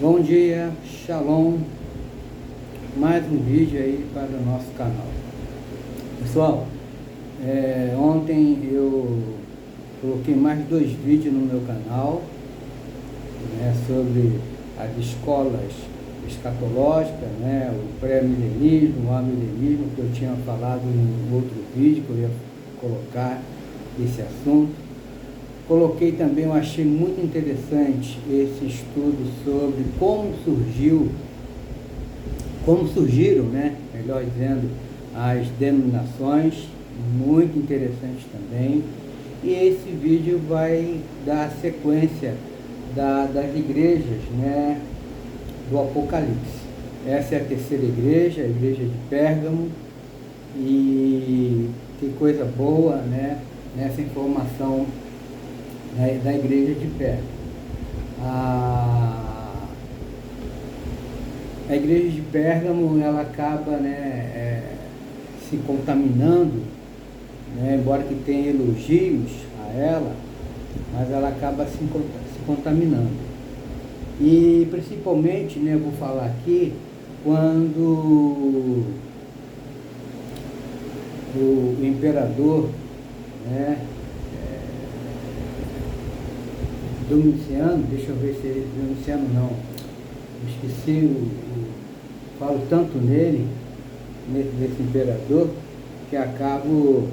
Bom dia, Shalom, mais um vídeo aí para o nosso canal. Pessoal, ontem eu coloquei mais 2 vídeos no meu canal, né, sobre as escolas escatológicas, né, o pré-milenismo, o amilenismo, que eu tinha falado em outro vídeo, que eu ia colocar esse assunto. Coloquei também, eu achei muito interessante esse estudo sobre como surgiram, né, melhor dizendo, as denominações, muito interessante também. E esse vídeo vai dar a sequência das igrejas, né, do Apocalipse. Essa é a terceira igreja, a igreja de Pérgamo, e que coisa boa, né, nessa informação da igreja de Pérgamo. A igreja de Pérgamo, ela acaba, né, se contaminando, né, embora que tenha elogios a ela, mas ela acaba se contaminando. E principalmente, né, eu vou falar aqui, quando o imperador, né, Domiciano, deixa eu ver se é Domiciano, não, esqueci, falo tanto nele, nesse imperador, que acabo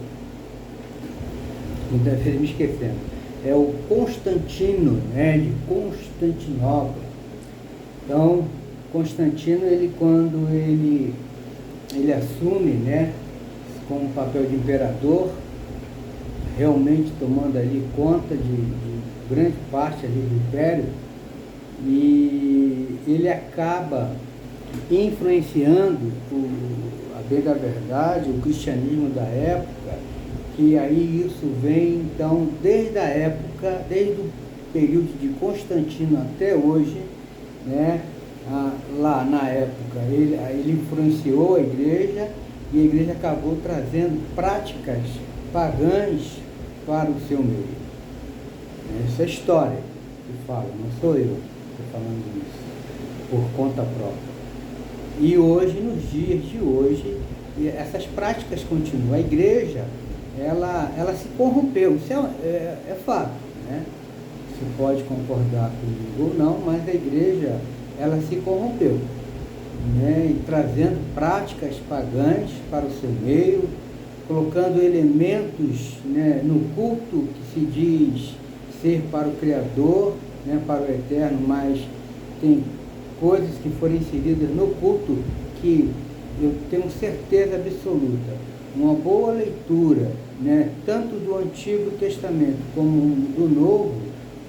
muitas vezes me esquecendo. É o Constantino, né, de Constantinopla. Então, Constantino, quando ele assume, né, com o papel de imperador, realmente tomando ali conta de grande parte ali do império, e ele acaba influenciando, a bem da verdade, o cristianismo da época, que aí isso vem, então, desde a época, desde o período de Constantino até hoje, né, lá na época, ele influenciou a igreja, e a igreja acabou trazendo práticas pagãs para o seu meio. Essa é a história que fala, não sou eu que estou falando isso, por conta própria. E hoje, nos dias de hoje, essas práticas continuam. A igreja, ela se corrompeu, isso é fato, né? Você pode concordar comigo ou não, mas a igreja, ela se corrompeu, né? E trazendo práticas pagãs para o seu meio, colocando elementos, né, no culto que se diz ser para o Criador, né, para o Eterno, mas tem coisas que foram inseridas no culto que eu tenho certeza absoluta. Uma boa leitura, né, tanto do Antigo Testamento como do Novo,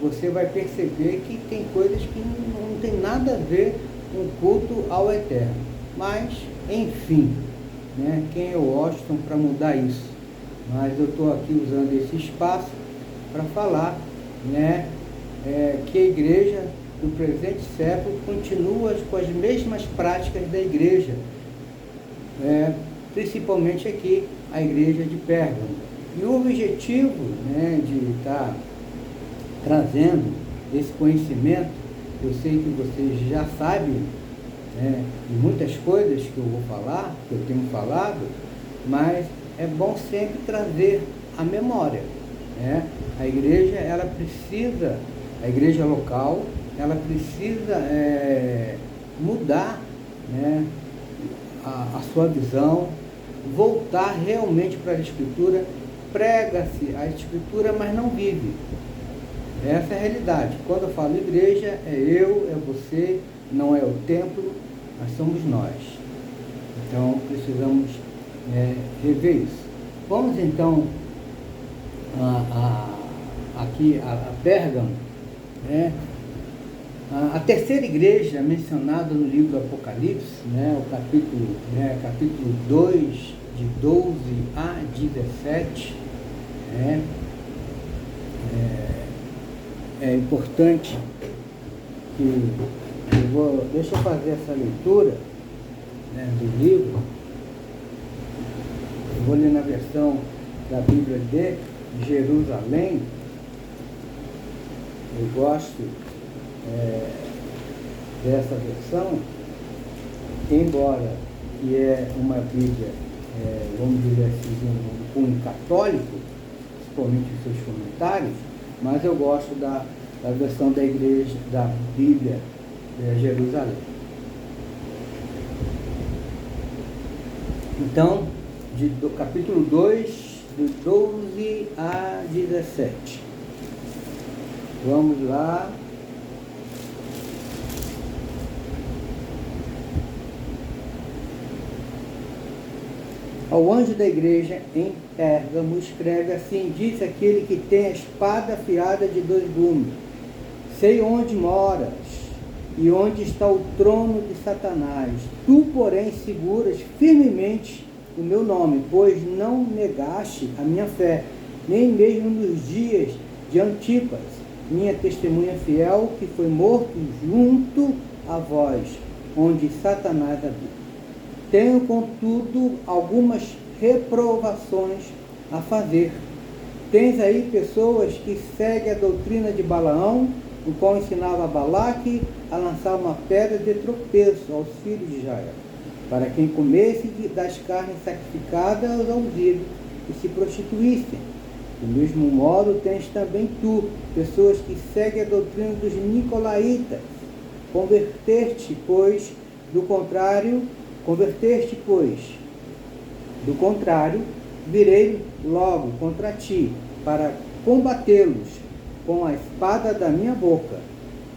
você vai perceber que tem coisas que não tem nada a ver com o culto ao Eterno. Mas, enfim, né, quem é o Washington para mudar isso? Mas eu estou aqui usando esse espaço para falar, né, que a igreja do presente século continua com as mesmas práticas da igreja, principalmente aqui a igreja de Pérgamo. E o objetivo, né, de estar trazendo esse conhecimento, eu sei que vocês já sabem, né, de muitas coisas que eu vou falar, que eu tenho falado, mas é bom sempre trazer a memória, né? A igreja, ela precisa, a igreja local, ela precisa mudar, né, a sua visão, voltar realmente para a Escritura. Prega-se a Escritura, mas não vive. Essa é a realidade. Quando eu falo igreja, é eu, é você, não é o templo, mas somos nós. Então, precisamos rever isso. Vamos então aqui a Pérgamo, né? A terceira igreja mencionada no livro do Apocalipse, né, o capítulo 2, de 12 a 17, né? É importante que deixa eu fazer essa leitura, né, do livro. Eu vou ler na versão da Bíblia de Jerusalém. Eu gosto dessa versão, embora que é uma Bíblia, vamos dizer assim, um cunho católico, principalmente os seus comentários, mas eu gosto da versão da igreja, da Bíblia de Jerusalém. Então, do capítulo 2, do 12 a 17. Vamos lá. Ao anjo da igreja em Pérgamo escreve assim: disse aquele que tem a espada afiada de 2 gumes: sei onde moras e onde está o trono de Satanás. Tu, porém, seguras firmemente o meu nome, pois não negaste a minha fé, nem mesmo nos dias de Antipas, minha testemunha fiel, que foi morto junto a vós, onde Satanás habita. Tenho, contudo, algumas reprovações a fazer. Tens aí pessoas que seguem a doutrina de Balaão, o qual ensinava a Balaque a lançar uma pedra de tropeço aos filhos de Israel, para quem comesse das carnes sacrificadas aos ídolos e se prostituíssem. Do mesmo modo tens também tu, pessoas que seguem a doutrina dos nicolaítas. Converteste, pois, do contrário, virei logo contra ti, para combatê-los com a espada da minha boca.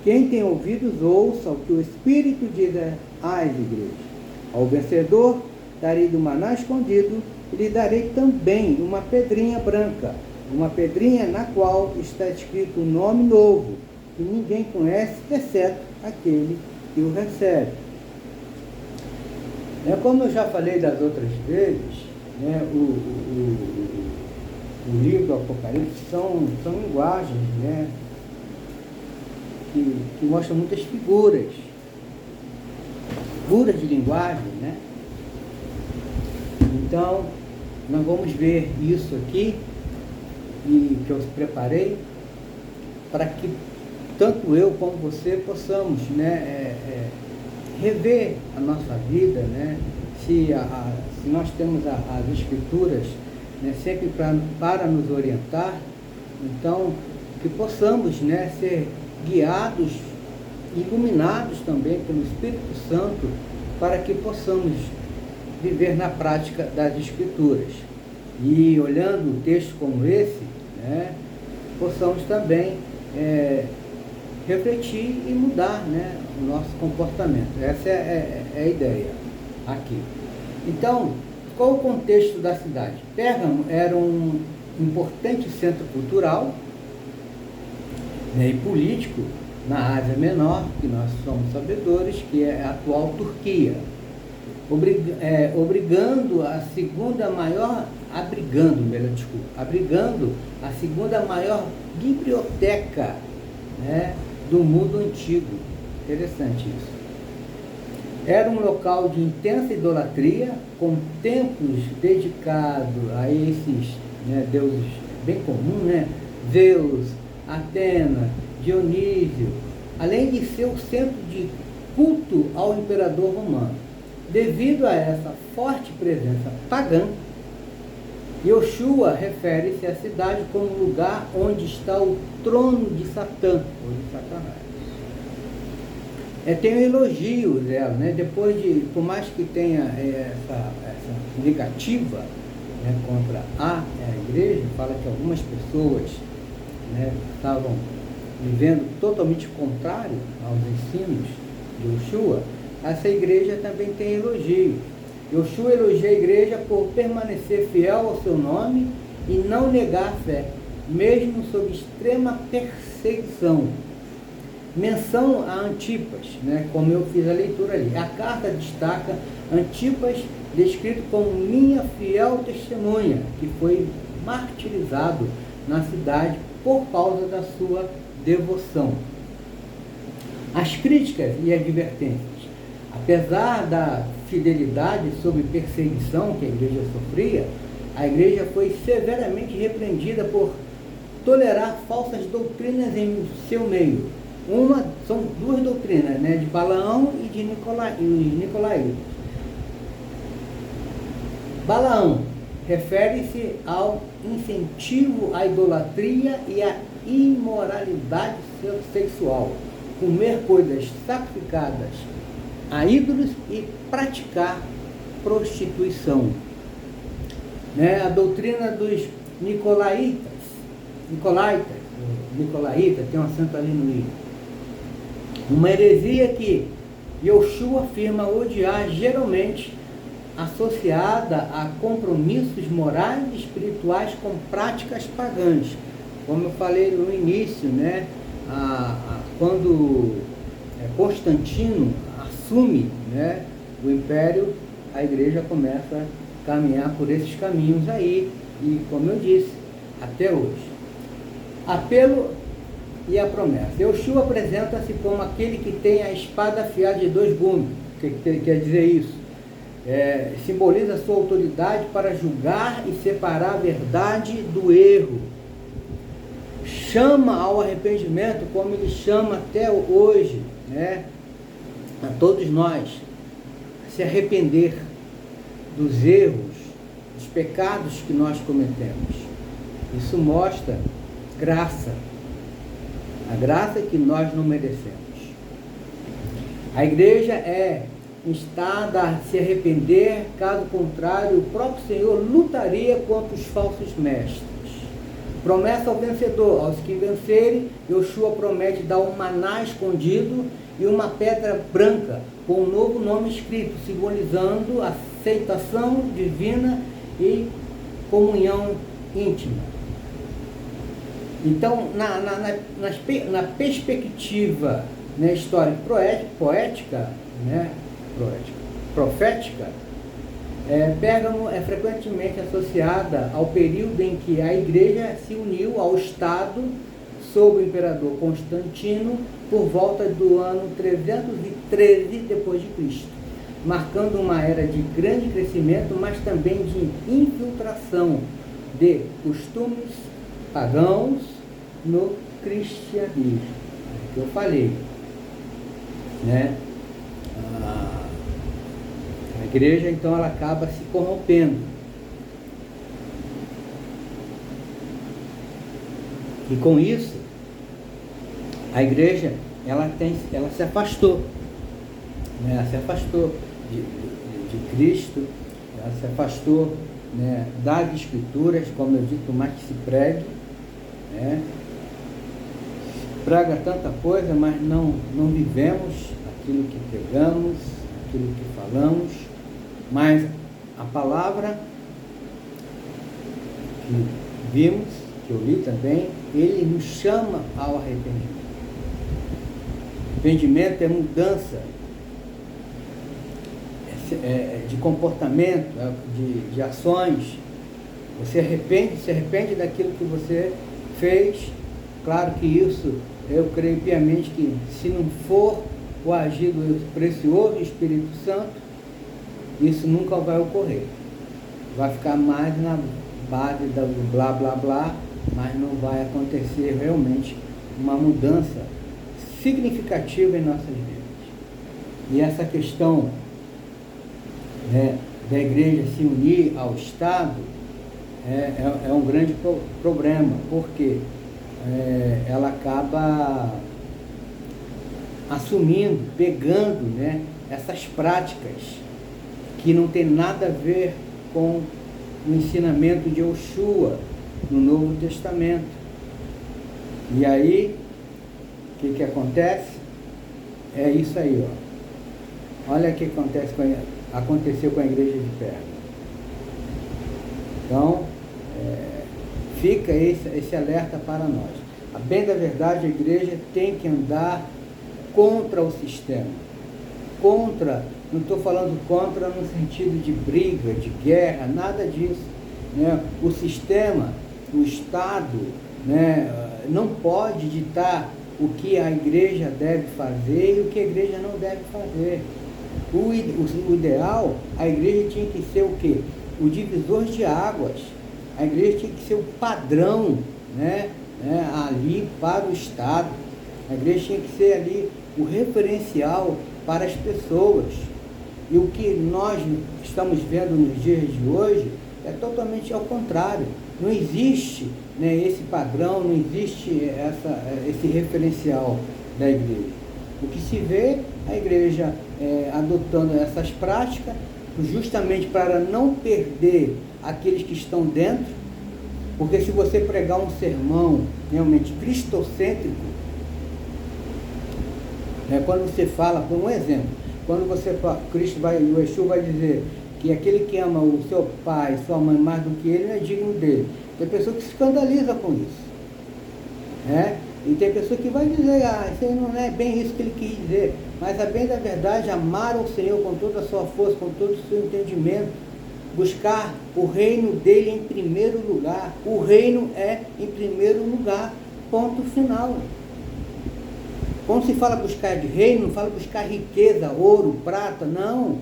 Quem tem ouvidos, ouça o que o Espírito diz às igrejas. Ao vencedor darei do maná escondido, e lhe darei também uma pedrinha branca, uma pedrinha na qual está escrito um nome novo, que ninguém conhece, exceto aquele que o recebe. Como eu já falei das outras vezes, o livro do Apocalipse são linguagens, que mostram muitas figuras de linguagem, Então, nós vamos ver isso aqui, e que eu preparei, para que tanto eu como você possamos, rever a nossa vida, se nós temos as Escrituras, sempre para nos orientar, então que possamos, ser guiados, iluminados também pelo Espírito Santo, para que possamos viver na prática das Escrituras. E olhando um texto como esse, possamos também refletir e mudar, o nosso comportamento. Essa é a ideia aqui. Então, qual o contexto da cidade? Pérgamo era um importante centro cultural, e político na Ásia Menor, que nós somos sabedores, que é a atual Turquia, abrigando a segunda maior biblioteca, do mundo antigo. Interessante isso. Era um local de intensa idolatria, com templos dedicados a esses deuses bem comuns, Zeus, Atena, Dionísio, além de ser o centro de culto ao imperador romano. Devido a essa forte presença pagã, Yoshua refere-se à cidade como lugar onde está o trono de Satã, ou de Satanás. Tem um elogio dela, depois de, por mais que tenha essa negativa contra a igreja, fala que algumas pessoas estavam vivendo totalmente contrário aos ensinos de Yoshua. Essa igreja também tem elogio. Yoshua elogia a igreja por permanecer fiel ao seu nome e não negar a fé, mesmo sob extrema perseguição. Menção a Antipas, como eu fiz a leitura ali. A carta destaca Antipas, descrito como minha fiel testemunha, que foi martirizado na cidade por causa da sua devoção. As críticas e advertências. Apesar da fidelidade sob perseguição que a igreja sofria, a igreja foi severamente repreendida por tolerar falsas doutrinas em seu meio. São duas doutrinas, né, de Balaão e de Nicolaítas. Balaão refere-se ao incentivo à idolatria e à imoralidade sexual, comer coisas sacrificadas a ídolos e praticar prostituição. Né? A doutrina dos Nicolaitas, tem um acento ali no i. Uma heresia que Yoshua afirma odiar, geralmente associada a compromissos morais e espirituais com práticas pagãs. Como eu falei no início, né? Quando Constantino assume, né, o império, a igreja começa a caminhar por esses caminhos aí, e como eu disse, até hoje. Apelo e a promessa. Yoshua apresenta-se como aquele que tem a espada afiada de dois gumes. O que quer dizer isso? Simboliza sua autoridade para julgar e separar a verdade do erro. Chama ao arrependimento, como ele chama até hoje, né, a todos nós, se arrepender dos erros, dos pecados que nós cometemos. Isso mostra graça, a graça que nós não merecemos. A igreja é instada a se arrepender, caso contrário, o próprio Senhor lutaria contra os falsos mestres. Promessa ao vencedor: aos que vencerem, Yoshua promete dar um maná escondido e uma pedra branca com um novo nome escrito, simbolizando a aceitação divina e comunhão íntima. Então, na perspectiva, né, histórica poética, né, profética, Pérgamo é frequentemente associada ao período em que a igreja se uniu ao Estado sob o imperador Constantino por volta do ano 313 depois de Cristo, marcando uma era de grande crescimento, mas também de infiltração de costumes pagãos no cristianismo, que eu falei, né? A igreja, então, ela acaba se corrompendo. E com isso, a igreja, ela se afastou. Né? Ela se afastou de Cristo, ela se afastou, né, das Escrituras, como eu digo, mais que se pregue. Né? Prega tanta coisa, mas não vivemos aquilo que pregamos, aquilo que falamos. Mas a palavra que vimos, que eu li também, ele nos chama ao arrependimento. Arrependimento é mudança de comportamento, de ações. Você se arrepende daquilo que você fez. Claro que isso, eu creio piamente que se não for o agir do precioso Espírito Santo, isso nunca vai ocorrer. Vai ficar mais na base do blá blá blá, mas não vai acontecer realmente uma mudança significativa em nossas vidas. E essa questão, né, da igreja se unir ao Estado é um grande problema, porque ela acaba assumindo, pegando, né, essas práticas que não tem nada a ver com o ensinamento de Yoshua no Novo Testamento. E aí, o que acontece? É isso aí, ó. Olha o que aconteceu com a igreja de Pérgamo. Então, fica esse alerta para nós. A bem da verdade, a igreja tem que andar contra o sistema. Não estou falando contra no sentido de briga, de guerra, nada disso. Né? O sistema, o Estado, né, não pode ditar o que a igreja deve fazer e o que a igreja não deve fazer. O ideal, a igreja tinha que ser o quê? O divisor de águas. A igreja tinha que ser o padrão, né, ali para o Estado. A igreja tinha que ser ali o referencial para as pessoas. E o que nós estamos vendo nos dias de hoje é totalmente ao contrário. Não existe, né, esse padrão, não existe esse referencial da igreja. O que se vê, a igreja adotando essas práticas, justamente para não perder aqueles que estão dentro, porque se você pregar um sermão realmente cristocêntrico, quando você fala, por um exemplo, quando você fala, o Exu vai dizer que aquele que ama o seu pai, sua mãe mais do que ele, não é digno dele. Tem pessoa que se escandaliza com isso. E tem pessoa que vai dizer, isso aí não é bem isso que ele quis dizer. Mas a bem da verdade, amar ao Senhor com toda a sua força, com todo o seu entendimento, buscar o reino dele em primeiro lugar. O reino é em primeiro lugar, ponto final. Quando se fala buscar de reino, não fala buscar riqueza, ouro, prata, não.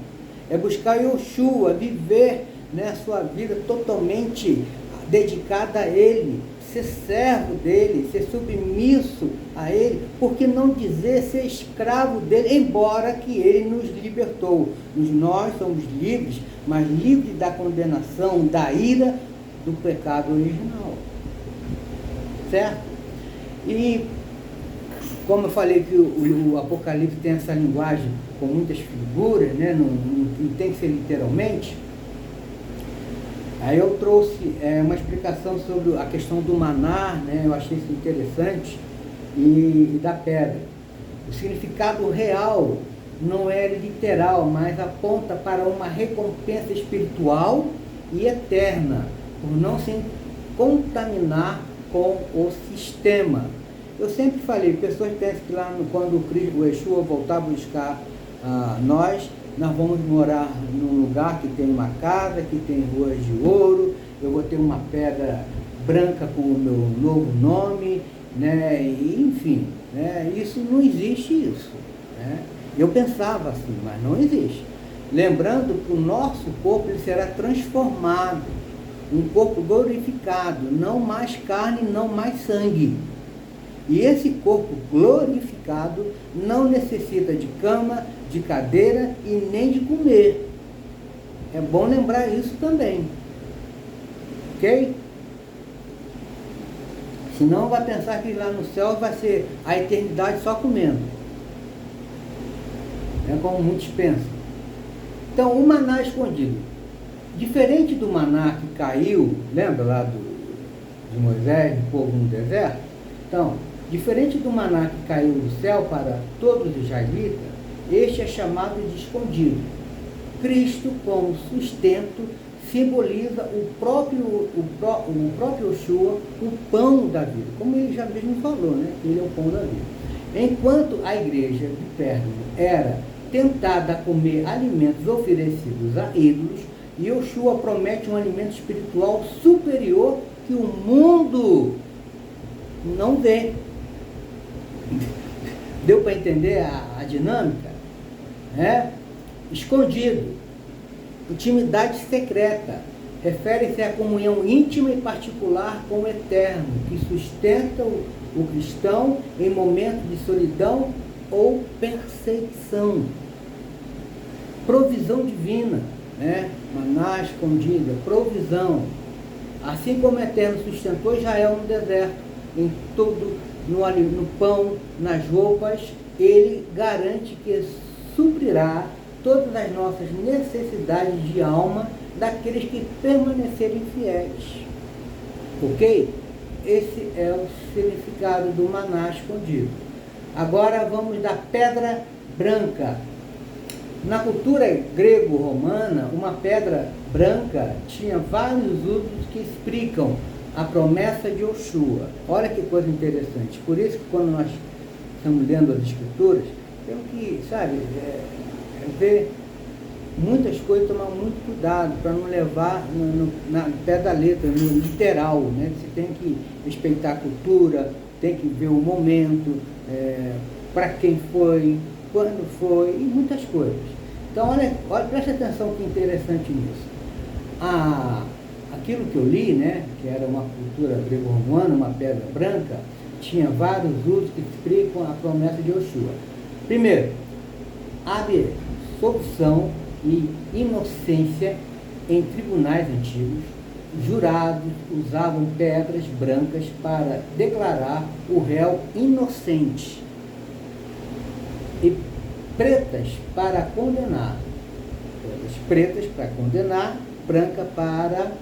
É buscar Yoshua, viver, né, a sua vida totalmente dedicada a Ele, ser servo dEle, ser submisso a Ele, por que não dizer ser escravo dEle, embora que Ele nos libertou. Nós somos livres, mas livres da condenação, da ira do pecado original. Certo? E como eu falei que o Apocalipse tem essa linguagem com muitas figuras, né? Não tem que ser literalmente. Aí eu trouxe uma explicação sobre a questão do maná, né? Eu achei isso interessante, e da pedra. O significado real não é literal, mas aponta para uma recompensa espiritual e eterna, por não se contaminar com o sistema. Eu sempre falei, pessoas pensam que lá quando o Exu voltar a buscar nós vamos morar num lugar que tem uma casa, que tem ruas de ouro, eu vou ter uma pedra branca com o meu novo nome, né? E, enfim, né? Isso não existe isso. Né? Eu pensava assim, mas não existe. Lembrando que o nosso corpo ele será transformado, um corpo glorificado, não mais carne, não mais sangue. E esse corpo glorificado não necessita de cama, de cadeira e nem de comer. É bom lembrar isso também. Ok? Senão vai pensar que lá no céu vai ser a eternidade só comendo. É como muitos pensam. Então, o maná escondido. Diferente do maná que caiu, lembra lá de Moisés, do povo no deserto? Então, diferente do maná que caiu do céu para todos os israelitas, este é chamado de escondido. Cristo, como sustento, simboliza o próprio Yoshua, o pão da vida. Como ele já mesmo falou, né? Ele é o pão da vida. Enquanto a igreja de Pérgamo era tentada a comer alimentos oferecidos a ídolos, Yoshua promete um alimento espiritual superior que o mundo não vê. Deu para entender a dinâmica? Escondido, intimidade secreta, refere-se à comunhão íntima e particular com o Eterno, que sustenta o cristão em momentos de solidão ou perseguição. Provisão divina, maná escondida, provisão. Assim como o Eterno sustentou Israel no deserto, em tudo, no pão, nas roupas, Ele garante que suprirá todas as nossas necessidades de alma daqueles que permanecerem fiéis. Ok? Esse é o significado do maná escondido. Agora vamos da pedra branca. Na cultura grego-romana, uma pedra branca tinha vários usos que explicam a promessa de Yoshua. Olha que coisa interessante. Por isso que quando nós estamos lendo as escrituras, temos que, ver muitas coisas, tomar muito cuidado para não levar na pé da letra, no literal, né? Você tem que respeitar a cultura, tem que ver o momento, para quem foi, quando foi, e muitas coisas. Então, olha, preste atenção que interessante nisso. Aquilo que eu li, né, que era uma cultura grego-romana, uma pedra branca, tinha vários usos que explicam a promessa de Yoshua. Primeiro, absolvição e inocência em tribunais antigos. Jurados usavam pedras brancas para declarar o réu inocente e pretas para condenar. Pedras pretas para condenar, branca para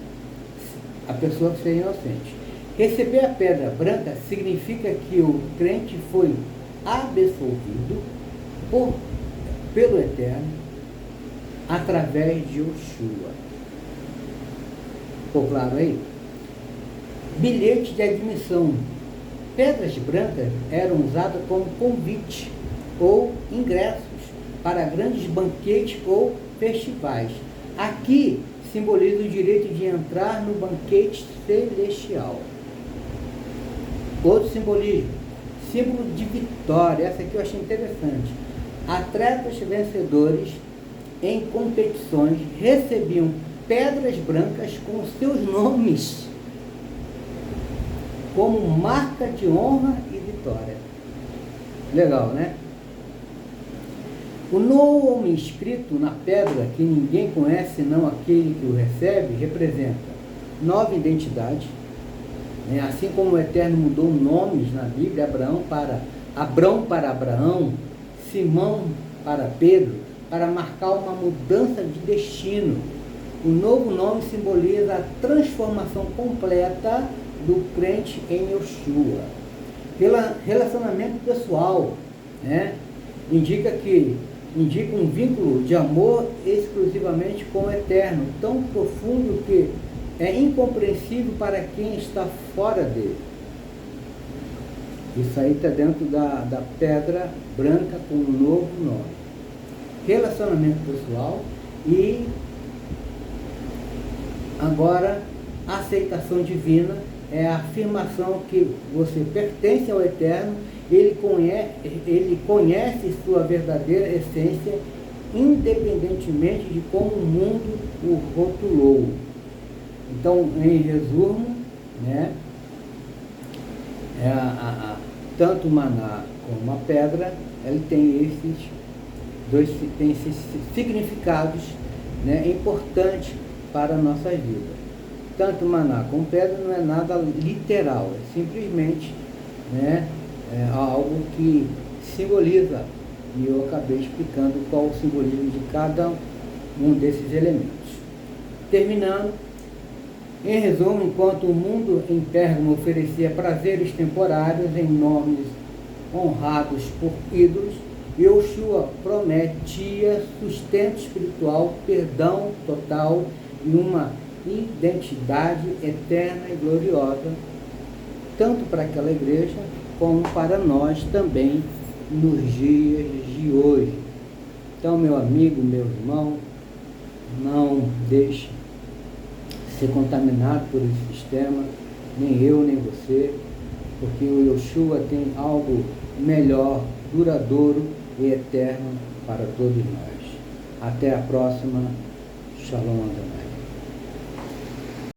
a pessoa ser inocente. Receber a pedra branca significa que o crente foi absolvido pelo Eterno através de Yoshua. Ficou claro aí? Bilhete de admissão. Pedras brancas eram usadas como convite ou ingressos para grandes banquetes ou festivais. Aqui simboliza o direito de entrar no banquete celestial. Outro simbolismo, símbolo de vitória. Essa aqui eu achei interessante. Atletas vencedores em competições recebiam pedras brancas com seus nomes como marca de honra e vitória. Legal, né? O nome escrito na pedra, que ninguém conhece senão aquele que o recebe, representa nova identidade. Assim como o Eterno mudou nomes na Bíblia, Abrão para Abraão, Simão para Pedro, para marcar uma mudança de destino. O novo nome simboliza a transformação completa do crente em Yoshua. Pelo relacionamento pessoal, indica um vínculo de amor exclusivamente com o Eterno, tão profundo que é incompreensível para quem está fora dele. Isso aí está dentro da pedra branca com um novo nome. Relacionamento pessoal e agora aceitação divina é a afirmação que você pertence ao Eterno, ele conhece sua verdadeira essência, independentemente de como o mundo o rotulou. Então, em resumo, tanto o maná como a pedra, ele tem esses significados importantes para a nossa vida. Tanto maná como pedra não é nada literal, é simplesmente algo que simboliza, e eu acabei explicando qual o simbolismo de cada um desses elementos. Terminando, em resumo, enquanto o mundo em Pérgamo oferecia prazeres temporários em nomes honrados por ídolos, Yoshua prometia sustento espiritual, perdão total e uma identidade eterna e gloriosa, tanto para aquela igreja como para nós também nos dias de hoje. Então, meu amigo, meu irmão, não deixe ser contaminado por esse sistema, nem eu, nem você, porque o Yoshua tem algo melhor, duradouro e eterno para todos nós. Até a próxima. Shalom.